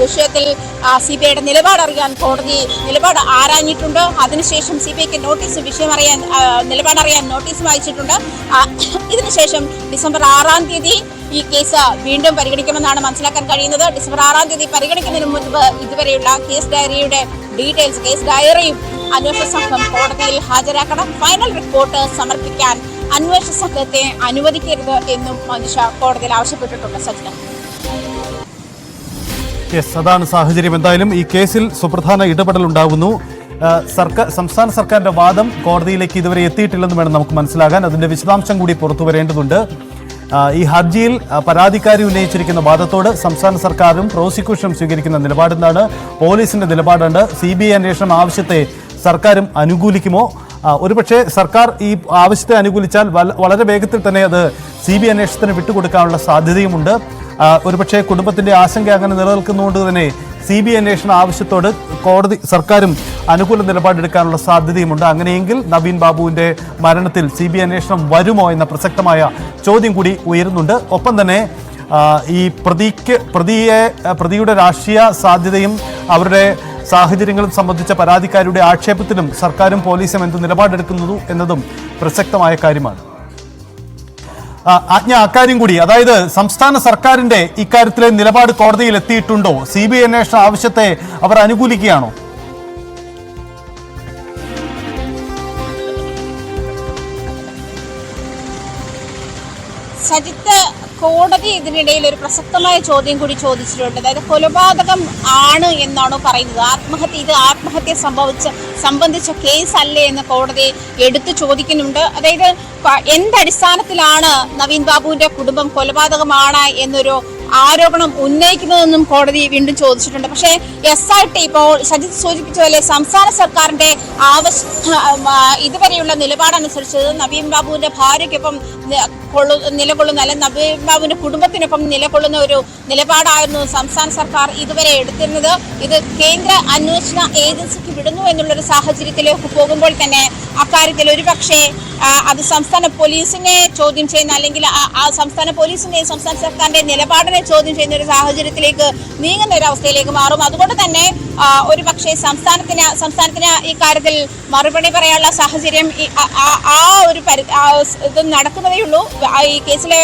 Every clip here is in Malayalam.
വിഷയത്തിൽ CBIയുടെ നിലപാടറിയാൻ കോടതി നിലപാട് ആരാഞ്ഞിട്ടുണ്ട്. അതിനുശേഷം CBIക്ക് നിലപാടറിയാൻ നോട്ടീസും അയച്ചിട്ടുണ്ട്. ഇതിനുശേഷം ഡിസംബർ 6-ാം തീയതി ഈ കേസ് വീണ്ടും പരിഗണിക്കുമെന്നാണ് മനസ്സിലാക്കാൻ കഴിയുന്നത്. ഡിസംബർ 6-ാം തീയതി പരിഗണിക്കുന്നതിന് മുൻപ് ഇതുവരെയുള്ള കേസ് ഡയറിയും അന്വേഷണ സംഘം കോടതിയിൽ ഹാജരാക്കണം. ഫൈനൽ റിപ്പോർട്ട് സമർപ്പിക്കാൻ അന്വേഷണ സംഘത്തെ അനുവദിക്കരുത് എന്നും മനുഷ്യ കോടതിയിൽ ആവശ്യപ്പെട്ടിട്ടുണ്ട്. സജ്ജന, അതാണ് സാഹചര്യം. എന്തായാലും ഈ കേസിൽ സുപ്രധാന ഇടപെടൽ ഉണ്ടാകുന്നു. സംസ്ഥാന സർക്കാരിന്റെ വാദം കോടതിയിലേക്ക് ഇതുവരെ എത്തിയിട്ടില്ലെന്ന് വേണം നമുക്ക് മനസ്സിലാകാൻ. അതിന്റെ വിശദാംശം കൂടി പുറത്തു വരേണ്ടതുണ്ട്. ഈ ഹർജിയിൽ പരാതിക്കാരി ഉന്നയിച്ചിരിക്കുന്ന വാദത്തോട് സംസ്ഥാന സർക്കാരും പ്രോസിക്യൂഷനും സ്വീകരിക്കുന്ന നിലപാടെന്താണ്? പോലീസിന്റെ നിലപാടുണ്ട്. CBI അന്വേഷണം ആവശ്യത്തെ സർക്കാരും അനുകൂലിക്കുമോ? ഒരുപക്ഷെ സർക്കാർ ഈ ആവശ്യത്തെ അനുകൂലിച്ചാൽ വളരെ വേഗത്തിൽ തന്നെ അത് CBI അന്വേഷണത്തിന് വിട്ടുകൊടുക്കാനുള്ള സാധ്യതയുമുണ്ട്. ഒരുപക്ഷെ കുടുംബത്തിന്റെ ആശങ്ക അങ്ങനെ നിലനിൽക്കുന്നതുകൊണ്ട് തന്നെ CBI അന്വേഷണ ആവശ്യത്തോട് സർക്കാരും അനുകൂല നിലപാടെടുക്കാനുള്ള സാധ്യതയുമുണ്ട്. അങ്ങനെയെങ്കിൽ നവീൻ ബാബുവിന്റെ മരണത്തിൽ CBI അന്വേഷണം വരുമോ എന്ന പ്രസക്തമായ ചോദ്യം കൂടി ഉയരുന്നുണ്ട്. ഒപ്പം തന്നെ ഈ പ്രതിയുടെ രാഷ്ട്രീയ സാധ്യതയും അവരുടെ സാഹചര്യങ്ങളും സംബന്ധിച്ച പരാതിക്കാരുടെ ആക്ഷേപത്തിലും സർക്കാരും പോലീസും എന്ത് നിലപാടെടുക്കുന്നു എന്നതും പ്രസക്തമായ കാര്യമാണ്. അക്കാര്യം കൂടി, അതായത് സംസ്ഥാന സർക്കാരിന്റെ ഇക്കാര്യത്തിലെ നിലപാട് കോടതിയിൽ എത്തിയിട്ടുണ്ടോ? CBI അന്വേഷണ ആവശ്യത്തെ അവർ അനുകൂലിക്കുകയാണോ? സജിത്ത്, കോടതി ഇതിനിടയിൽ ഒരു പ്രസക്തമായ ചോദ്യം കൂടി ചോദിച്ചിട്ടുണ്ട്. അതായത് കൊലപാതകം ആണ് എന്നാണോ പറയുന്നത്? ആത്മഹത്യ സംബന്ധിച്ച കേസ് അല്ലേ എന്ന് കോടതി എടുത്തു ചോദിക്കുന്നുണ്ട്. അതായത് എന്തടിസ്ഥാനത്തിലാണ് നവീൻ ബാബുവിന്റെ കുടുംബം കൊലപാതകമാണ് എന്നൊരു ആരോപണം ഉന്നയിക്കുന്നതെന്നും കോടതി വീണ്ടും ചോദിച്ചിട്ടുണ്ട്. പക്ഷേ SIT ഇപ്പോൾ സജിത് സൂചിപ്പിച്ച പോലെ സംസ്ഥാന സർക്കാരിന്റെ ഇതുവരെയുള്ള നിലപാടനുസരിച്ച് നവീൻ ബാബുവിന്റെ ഭാര്യയ്ക്കൊപ്പം നിലകൊള്ളുന്ന അല്ലെങ്കിൽ നവീൻ ബാബുവിന്റെ കുടുംബത്തിനൊപ്പം നിലകൊള്ളുന്ന ഒരു നിലപാടായിരുന്നു സംസ്ഥാന സർക്കാർ ഇതുവരെ എടുത്തിരുന്നത്. ഇത് കേന്ദ്ര അന്വേഷണ ഏജൻസിക്ക് വിടുന്നു എന്നുള്ളൊരു സാഹചര്യത്തിലേക്ക് പോകുമ്പോൾ തന്നെ അക്കാര്യത്തിൽ ഒരുപക്ഷെ അത് സംസ്ഥാന പോലീസിനെ ചോദ്യം ചെയ്യുന്ന അല്ലെങ്കിൽ സംസ്ഥാന പോലീസിന്റെയും സംസ്ഥാന സർക്കാരിന്റെ നിലപാടിനെ ചോദ്യം ചെയ്യുന്ന ഒരു സാഹചര്യത്തിലേക്ക് നീങ്ങുന്ന ഒരു അവസ്ഥയിലേക്ക് മാറും. അതുകൊണ്ട് തന്നെ ഒരുപക്ഷെ സംസ്ഥാനത്തിന് ഈ കാര്യത്തിൽ മറുപടി പറയാനുള്ള സാഹചര്യം ഇത് നടക്കുന്നതേയുള്ളൂ. ഈ കേസിലെ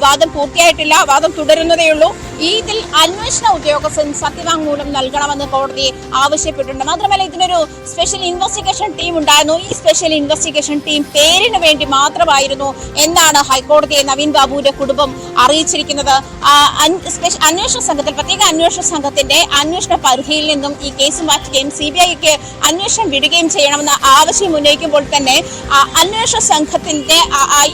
വാദം പൂർത്തിയായിട്ടില്ല, വാദം തുടരുന്നതേയുള്ളൂ. ഇതിൽ അന്വേഷണ ഉദ്യോഗസ്ഥൻ സത്യവാങ്മൂലം നൽകണമെന്ന് കോടതി ആവശ്യപ്പെട്ടിട്ടുണ്ട്. മാത്രമല്ല ഇതിനൊരു സ്പെഷ്യൽ ഇൻവെസ്റ്റിഗേഷൻ ടീം ഉണ്ടായിരുന്നു. ഈ സ്പെഷ്യൽ ഇൻവെസ്റ്റിഗേഷൻ ടീം പേരിന് വേണ്ടി മാത്രമായിരുന്നു എന്നാണ് ഹൈക്കോടതിയെ നവീൻ ബാബുവിന്റെ കുടുംബം അറിയിച്ചിരിക്കുന്നത്. അന്വേഷണ സംഘത്തിൽ പ്രത്യേക അന്വേഷണ സംഘത്തിന്റെ അന്വേഷണ പരിധിയിൽ നിന്നും ഈ കേസ് മാറ്റുകയും CBIക്ക് അന്വേഷണം വിടുകയും ചെയ്യണമെന്ന ആവശ്യം ഉന്നയിക്കുമ്പോൾ തന്നെ അന്വേഷണ സംഘത്തിന്റെ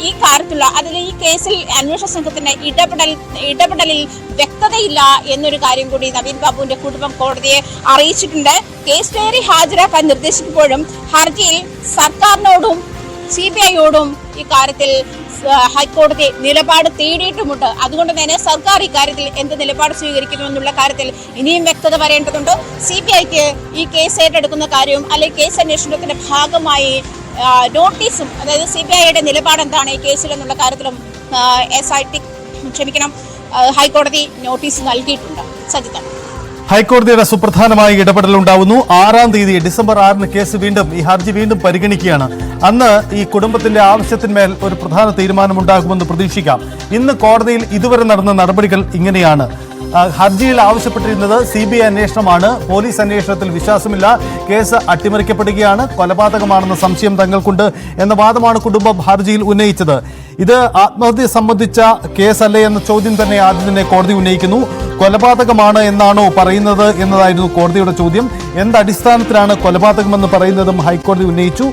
ഈ കാര്യത്തിലുള്ള ഈ കേസിൽ അന്വേഷണ സംഘത്തിന്റെ ഇടപെടലിൽ വ്യക്തതയില്ല എന്നൊരു കാര്യം കൂടി നവീൻ ബാബുവിന്റെ കുടുംബം കോടതിയെ അറിയിച്ചിട്ടുണ്ട്. കേസ് ഡയറി ഹാജരാക്കാൻ നിർദ്ദേശിക്കുമ്പോഴും ഹർജിയിൽ സർക്കാരിനോടും CBIയോടും ഇക്കാര്യത്തിൽ ഹൈക്കോടതി നിലപാട് തേടിയിട്ടുമുണ്ട്. അതുകൊണ്ട് തന്നെ സർക്കാർ ഇക്കാര്യത്തിൽ എന്ത് നിലപാട് സ്വീകരിക്കുന്നു എന്നുള്ള കാര്യത്തിൽ ഇനിയും വ്യക്തത വരേണ്ടതുണ്ട്. CBIക്ക് ഈ കേസ് ഏറ്റെടുക്കുന്ന കാര്യവും അല്ലെങ്കിൽ കേസ് അന്വേഷണത്തിന്റെ ഭാഗമായി നോട്ടീസും, അതായത് CBIയുടെ നിലപാട് എന്താണ് ഈ കേസിൽ എന്നുള്ള കാര്യത്തിലും ഹൈക്കോടതി നോട്ടീസ് നൽകിയിട്ടുണ്ട്. സജിത, ഹൈക്കോടതിയുടെ സുപ്രധാനമായ ഇടപെടൽ ഉണ്ടാവുന്നു. 6-ാം തീയതി ഡിസംബർ 6-ന് കേസ് ഈ ഹർജി വീണ്ടും പരിഗണിക്കുകയാണ്. അന്ന് ഈ കുടുംബത്തിന്റെ ആവശ്യത്തിന്മേൽ ഒരു പ്രധാന തീരുമാനമുണ്ടാകുമെന്ന് പ്രതീക്ഷിക്കാം. ഇന്ന് കോടതിയിൽ ഇതുവരെ നടന്ന നടപടികൾ ഇങ്ങനെയാണ്. ഹർജിയിൽ ആവശ്യപ്പെട്ടിരുന്നത് CBI അന്വേഷണമാണ്. പോലീസ് അന്വേഷണത്തിൽ വിശ്വാസമില്ല, കേസ് അട്ടിമറിക്കപ്പെടുകയാണ്, കൊലപാതകമാണെന്ന സംശയം തങ്ങൾക്കുണ്ട് എന്ന വാദമാണ് കുടുംബം ഹർജിയിൽ ഉന്നയിച്ചത്. ഇത് ആത്മഹത്യ സംബന്ധിച്ച കേസല്ലേ എന്ന ചോദ്യം തന്നെ ആദ്യം തന്നെ കോടതി ഉന്നയിക്കുന്നു. കൊലപാതകമാണ് എന്നാണോ പറയുന്നത് എന്നതായിരുന്നു കോടതിയുടെ ചോദ്യം. എന്തടിസ്ഥാനത്തിലാണ് കൊലപാതകമെന്ന് പറയുന്നതും ഹൈക്കോടതി ഉന്നയിച്ചു.